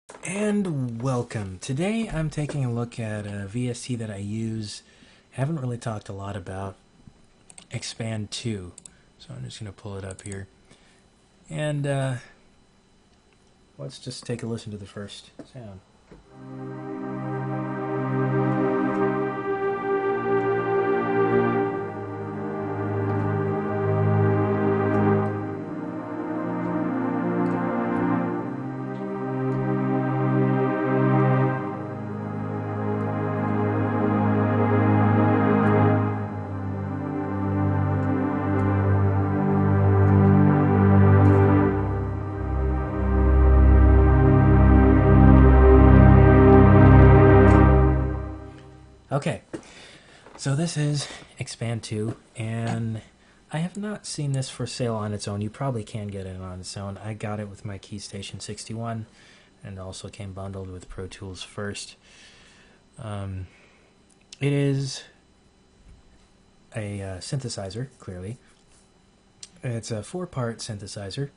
And welcome. Today I'm taking a look at a VST that I use, haven't really talked a lot about, Xpand 2. So I'm just going to pull it up here. And let's just take a listen to the first sound. Okay, so this is Xpand 2, and I have not seen this for sale on its own. You probably can get it on its own. I got it with my Keystation 61, and also came bundled with Pro Tools First. It is a synthesizer, clearly. It's a 4-part synthesizer,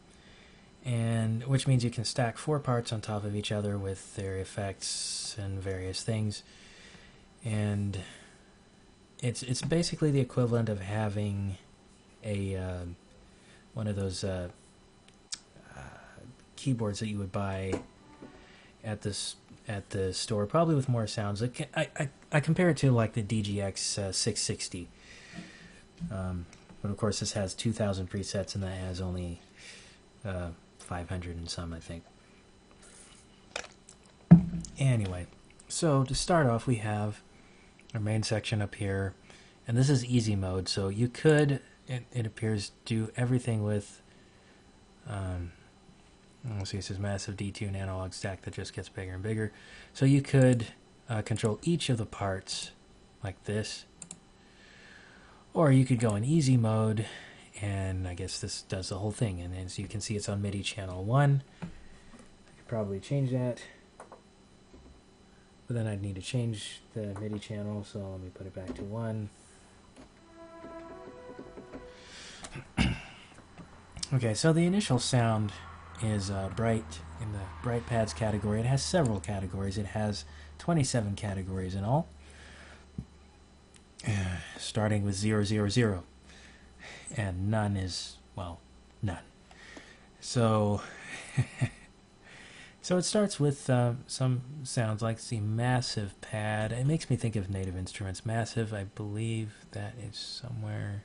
and which means you can stack 4 parts on top of each other with their effects and various things. And it's basically the equivalent of having a one of those keyboards that you would buy at the store, probably with more sounds. I compare it to like the DGX 660, but of course this has 2,000 presets and that has only 500 and some, I think. Anyway, so to start off, we have our main section up here, and this is easy mode, so you could, it appears, do everything with let's see, it says massive detune analog stack that just gets bigger and bigger. So you could control each of the parts like this, or you could go in easy mode, and I guess this does the whole thing. And as you can see, it's on MIDI channel 1. I could probably change that, but then I'd need to change the MIDI channel, so let me put it back to 1. Okay, so the initial sound is bright in the bright pads category. It has several categories. It has 27 categories in all, starting with 000, and none is, well, none. So so it starts with some sounds like the massive pad. It makes me think of Native Instruments. Massive, I believe that is somewhere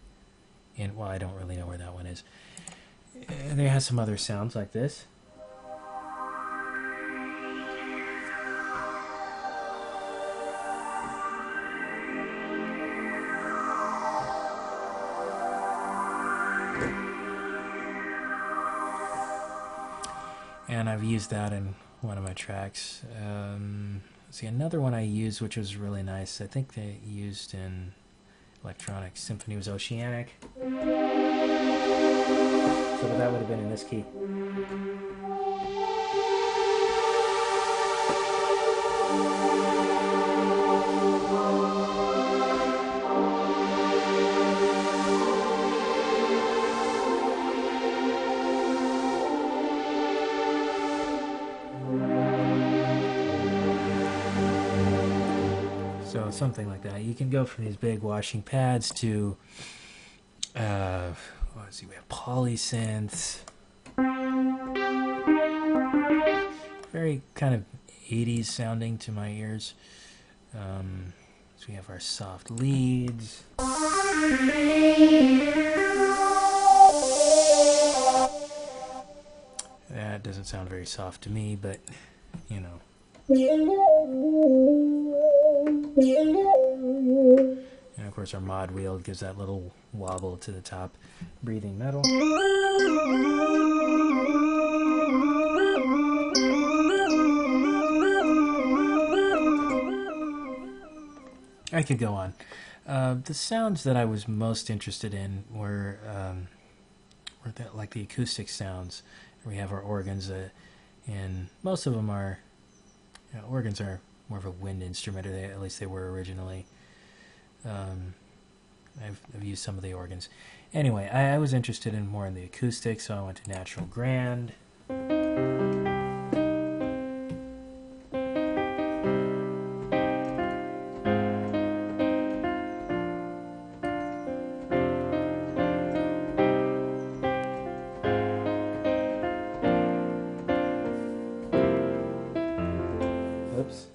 in, well, I don't really know where that one is. There has some other sounds like this. And I've used that in one of my tracks. See, another one I used, which was really nice, I think they used in Electronic Symphony, was Oceanic. So that would have been in this key. So something like that. You can go from these big washing pads to let's see, we have polysynths. Very kind of 80s sounding to my ears. So we have our soft leads. That doesn't sound very soft to me, but you know. And of course our mod wheel gives that little wobble to the top. Breathing metal. I could go on. The sounds that I was most interested in were like the acoustic sounds. We have our organs, and most of them are, organs are more of a wind instrument, or at least they were originally. I've used some of the organs. Anyway, I was interested in more in the acoustic, so I went to Natural Grand. Whoops.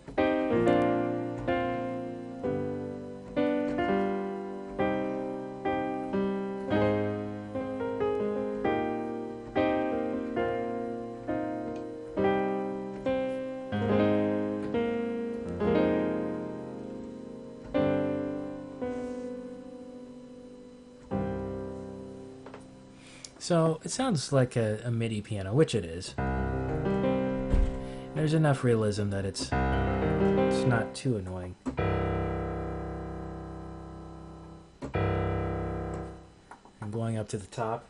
So it sounds like a MIDI piano, which it is. There's enough realism that it's not too annoying. I'm going up to the top.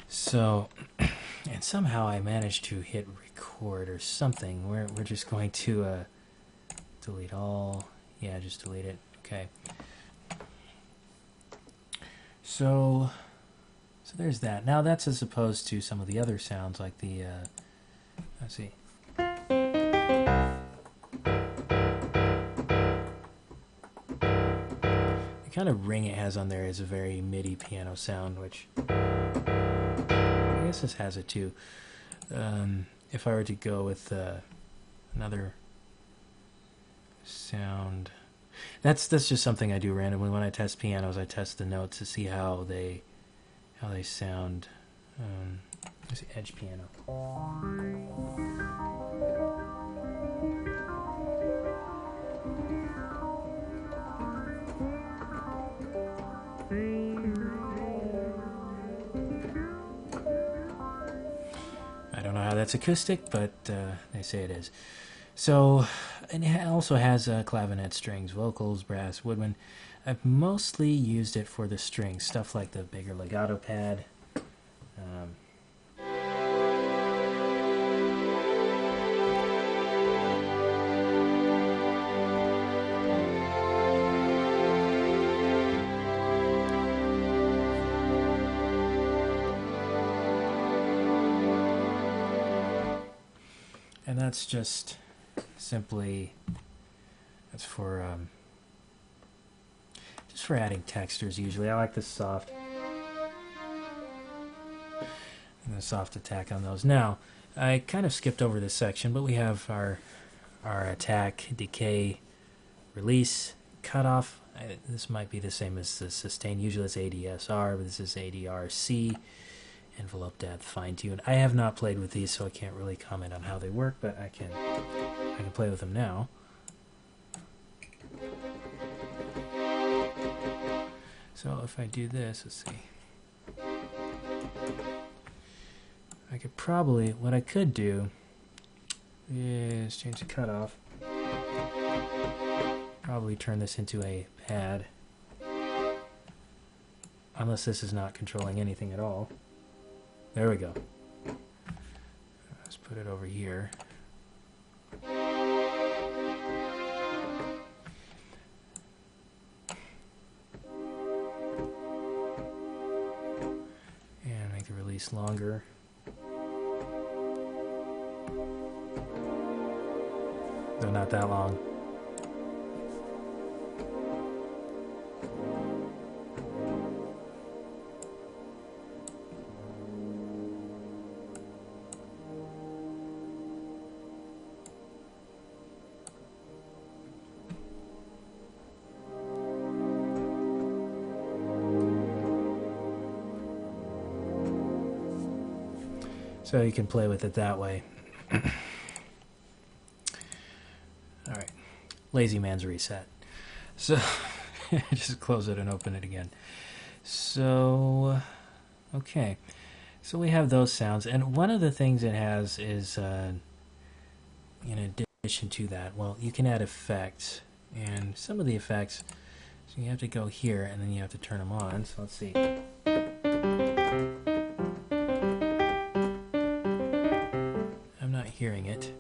So, and somehow I managed to hit record or something. We're just going to delete all. Yeah, just delete it. Okay. So there's that. Now that's as opposed to some of the other sounds like the, let's see. The kind of ring it has on there is a very MIDI piano sound, which I guess this has it too. If I were to go with another sound, that's just something I do randomly when I test pianos. I test the notes to see how they sound. Let's see, edge piano. I don't know how that's acoustic, but they say it is. So, and it also has clavinet, strings, vocals, brass, woodwind. I've mostly used it for the strings, stuff like the bigger legato pad. And that's just simply, that's for just for adding textures usually. I like the soft and the soft attack on those. Now, I kind of skipped over this section, but we have our attack, decay, release, cutoff. This might be the same as the sustain. Usually it's ADSR, but this is ADRC. Envelope depth, fine tune. I have not played with these, so I can't really comment on how they work, but I can play with them now. So if I do this, let's see. I could probably, what I could do is change the cutoff. Probably turn this into a pad. Unless this is not controlling anything at all. There we go. Let's put it over here. And make the release longer. Though not that long. So you can play with it that way. Alright, lazy man's reset. So, just close it and open it again. So, okay. So we have those sounds. And one of the things it has is, in addition to that, well, you can add effects. And some of the effects, so you have to go here and then you have to turn them on. So let's see. Hearing it.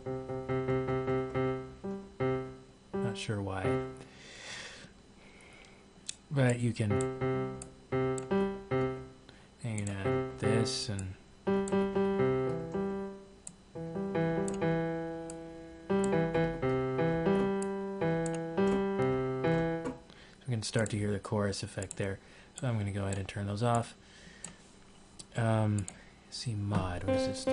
Not sure why. But you can add this and we can start to hear the chorus effect there. So I'm going to go ahead and turn those off. See mod. What is this?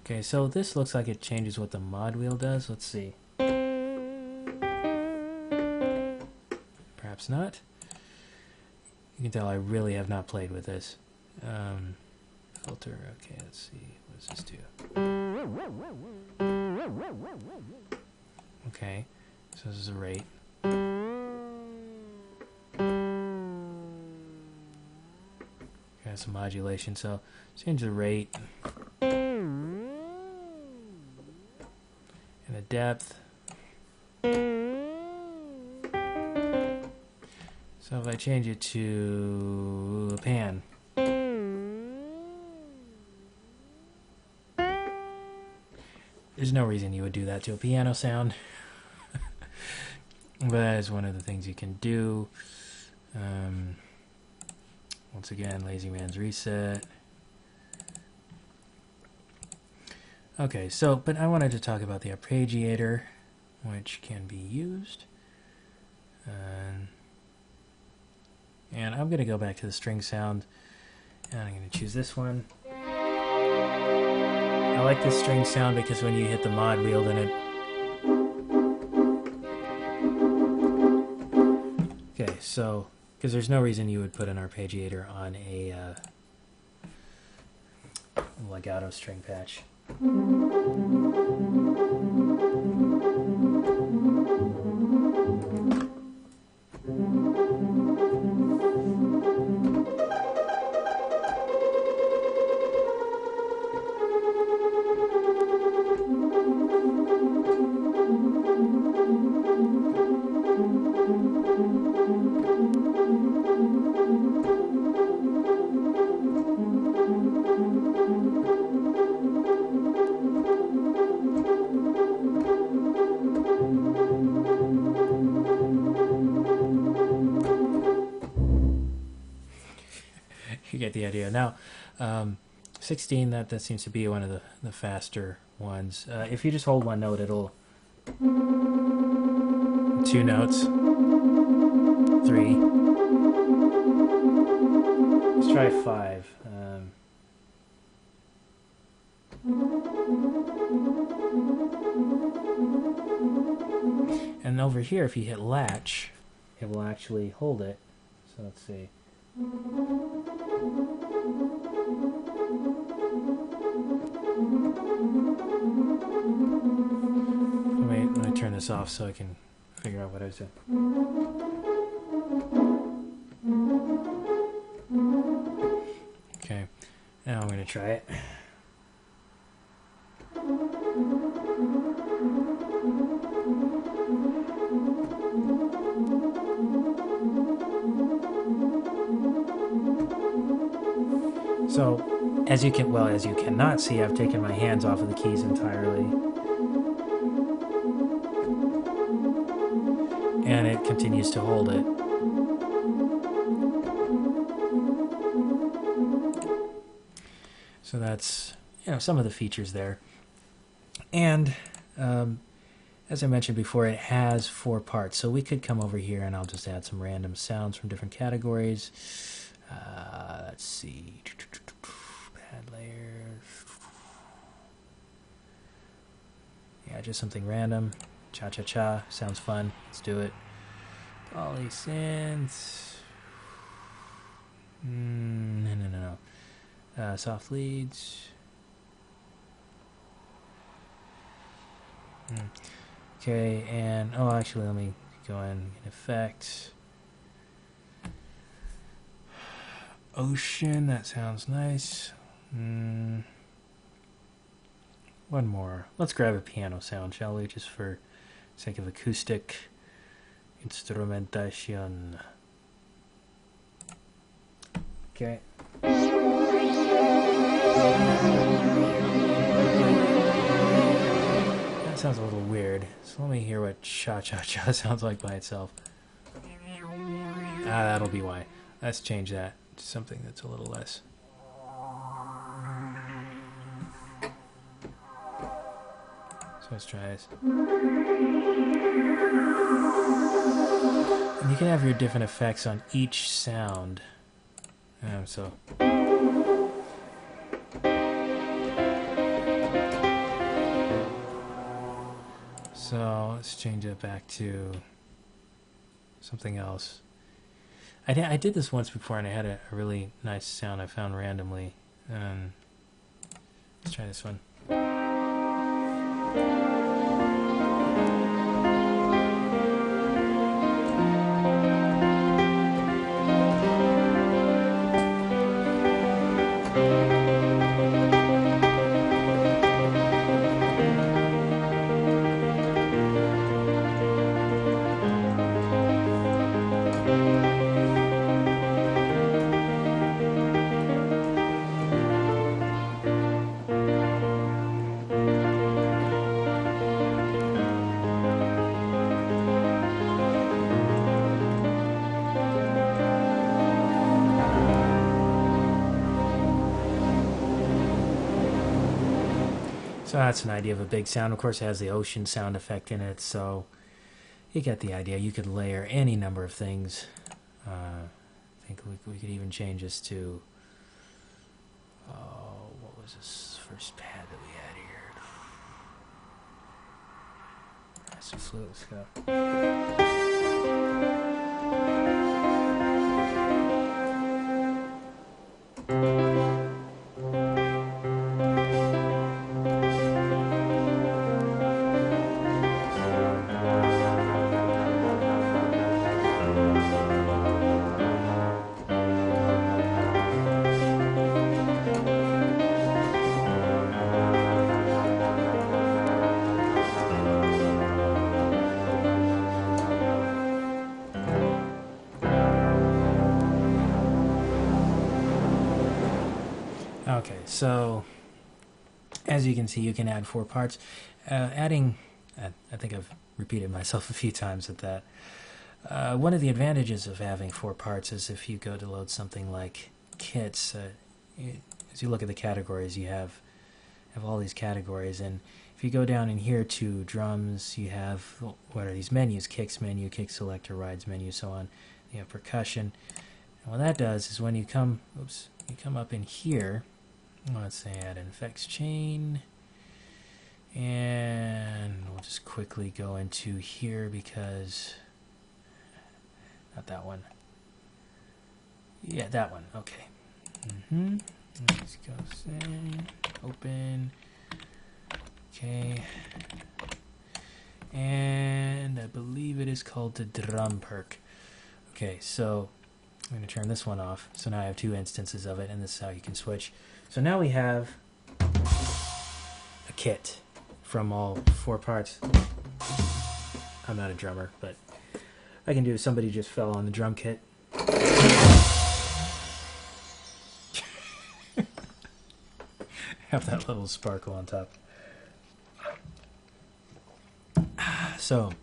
Okay, so this looks like it changes what the mod wheel does. Let's see. Perhaps not. You can tell I really have not played with this. Filter. Okay, let's see. What does this do? Okay, so this is a rate. Got some modulation, so change the rate and the depth. So if I change it to a pan, there's no reason you would do that to a piano sound, but that is one of the things you can do. Once again, Lazy Man's reset. Okay, so, but I wanted to talk about the Arpeggiator, which can be used. And I'm going to go back to the string sound, and I'm going to choose this one. I like this string sound because when you hit the mod wheel, then it... Okay, so... Because there's no reason you would put an arpeggiator on a legato string patch. You get the idea. Now, 16, that seems to be one of the faster ones. If you just hold one note, it'll... 2 notes. 3. Let's try 5. And over here, if you hit latch, it will actually hold it. So let's see. Let me turn this off so I can figure out what I said. Okay, now I'm going to try it. So, as you cannot see, I've taken my hands off of the keys entirely. And it continues to hold it. So that's, some of the features there. And, as I mentioned before, it has 4 parts. So we could come over here and I'll just add some random sounds from different categories. Let's see. Pad layer. Yeah, just something random. Cha-cha-cha. Sounds fun. Let's do it. Polysynth. No. Soft leads. Okay, and... Oh, actually, let me go in effects. Ocean, that sounds nice. One more. Let's grab a piano sound, shall we? Just for sake of acoustic instrumentation. Okay. That sounds a little weird. So let me hear what cha-cha-cha sounds like by itself. That'll be why. Let's change that to something that's a little less. So let's try this. And you can have your different effects on each sound. So let's change it back to something else. I did this once before, and I had a really nice sound I found randomly. Let's try this one. So that's an idea of a big sound. Of course, it has the ocean sound effect in it, so you get the idea. You could layer any number of things. I think we could even change this to... Oh, what was this first pad that we had here? That's some flute stuff. Okay, so as you can see, you can add 4 parts. Adding, I think I've repeated myself a few times at that. One of the advantages of having 4 parts is if you go to load something like kits, as you look at the categories, you have all these categories, and if you go down in here to drums, you have, what are these menus? Kicks menu, kick selector, rides menu, so on. You have percussion. And what that does is when you come, you come up in here, let's say add an effects chain, and we'll just quickly go into here because, not that one. Yeah, that one, okay. Let's go say, open, okay. And I believe it is called the drum perk. Okay, so I'm going to turn this one off. So now I have 2 instances of it, and this is how you can switch. So now we have a kit from all 4 parts. I'm not a drummer, but I can do somebody just fell on the drum kit. Have that little sparkle on top. So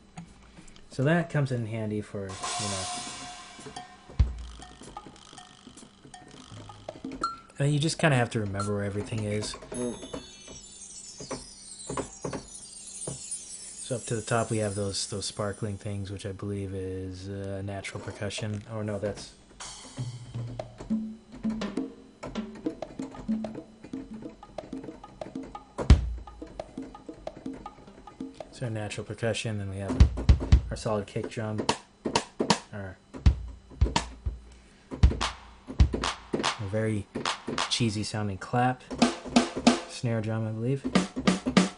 that comes in handy for, you just kind of have to remember where everything is. So up to the top we have those sparkling things, which I believe is natural percussion. Oh no, that's... So natural percussion, and we have our solid kick drum, our very cheesy sounding clap, snare drum, I believe,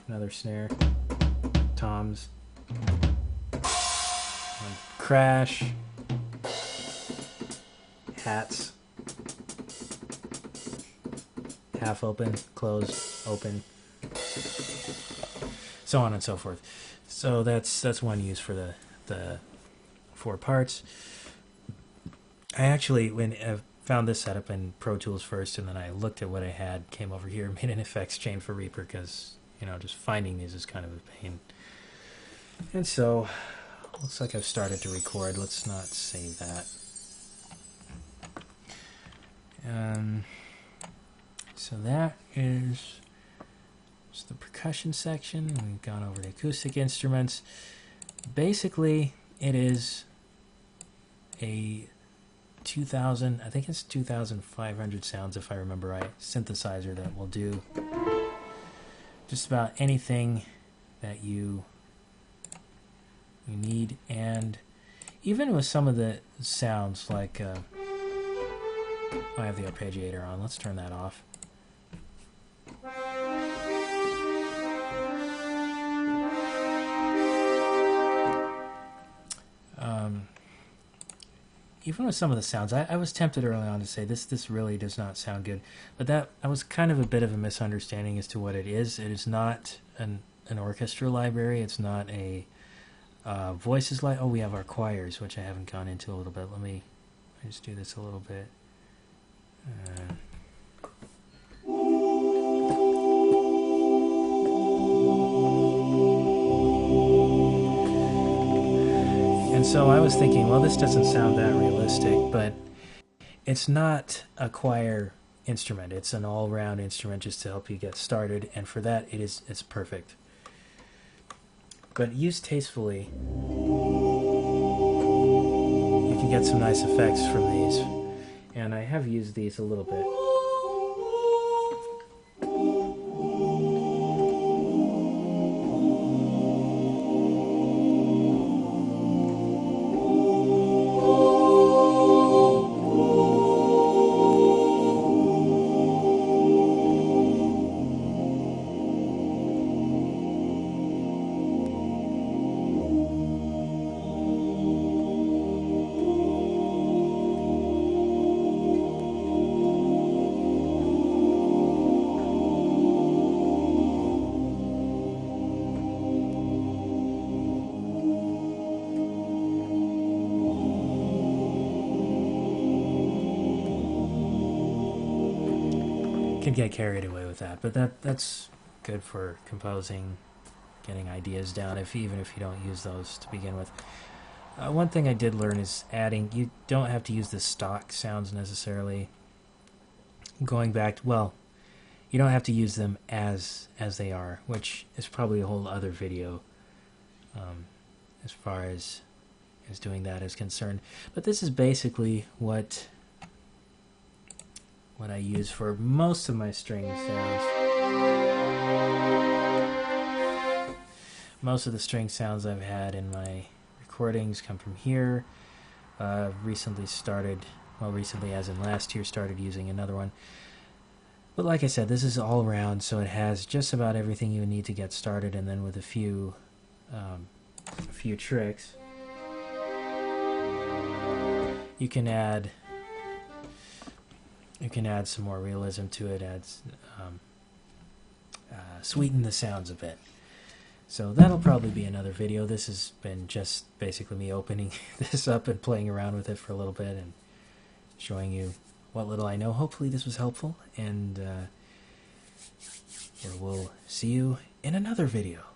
another snare, toms, crash, hats, half open, closed, open, so on and so forth. So that's one use for the 4 parts. I actually, when I found this setup in Pro Tools first, and then I looked at what I had, came over here, made an effects chain for Reaper, because just finding these is kind of a pain. And so looks like I've started to record. Let's not save that. So that is just the percussion section. We've gone over the acoustic instruments. Basically, it is a 2,000, I think it's 2,500 sounds if I remember right, synthesizer that will do just about anything that you need. And even with some of the sounds, like I have the Arpeggiator on, let's turn that off. Even with some of the sounds, I was tempted early on to say this really does not sound good, but that was kind of a bit of a misunderstanding as to what it is. It is not an orchestra library. It's not a voices like. Oh, we have our choirs, which I haven't gone into a little bit. Let me just do this a little bit. And so I was thinking, well, this doesn't sound that realistic, but it's not a choir instrument. It's an all-round instrument just to help you get started, and for that, it's perfect. But used tastefully, you can get some nice effects from these, and I have used these a little bit. Can get carried away with that, but that's good for composing, getting ideas down, even if you don't use those to begin with. One thing I did learn is adding. You don't have to use the stock sounds necessarily. Going back, well, you don't have to use them as they are, which is probably a whole other video as far as doing that is concerned. But this is basically what I use for most of my string sounds. Most of the string sounds I've had in my recordings come from here. Recently as in last year, started using another one. But like I said, this is all around, so it has just about everything you need to get started, and then with a few tricks, you can add some more realism to it, sweeten the sounds a bit. So that'll probably be another video. This has been just basically me opening this up and playing around with it for a little bit and showing you what little I know. Hopefully this was helpful, and we'll see you in another video.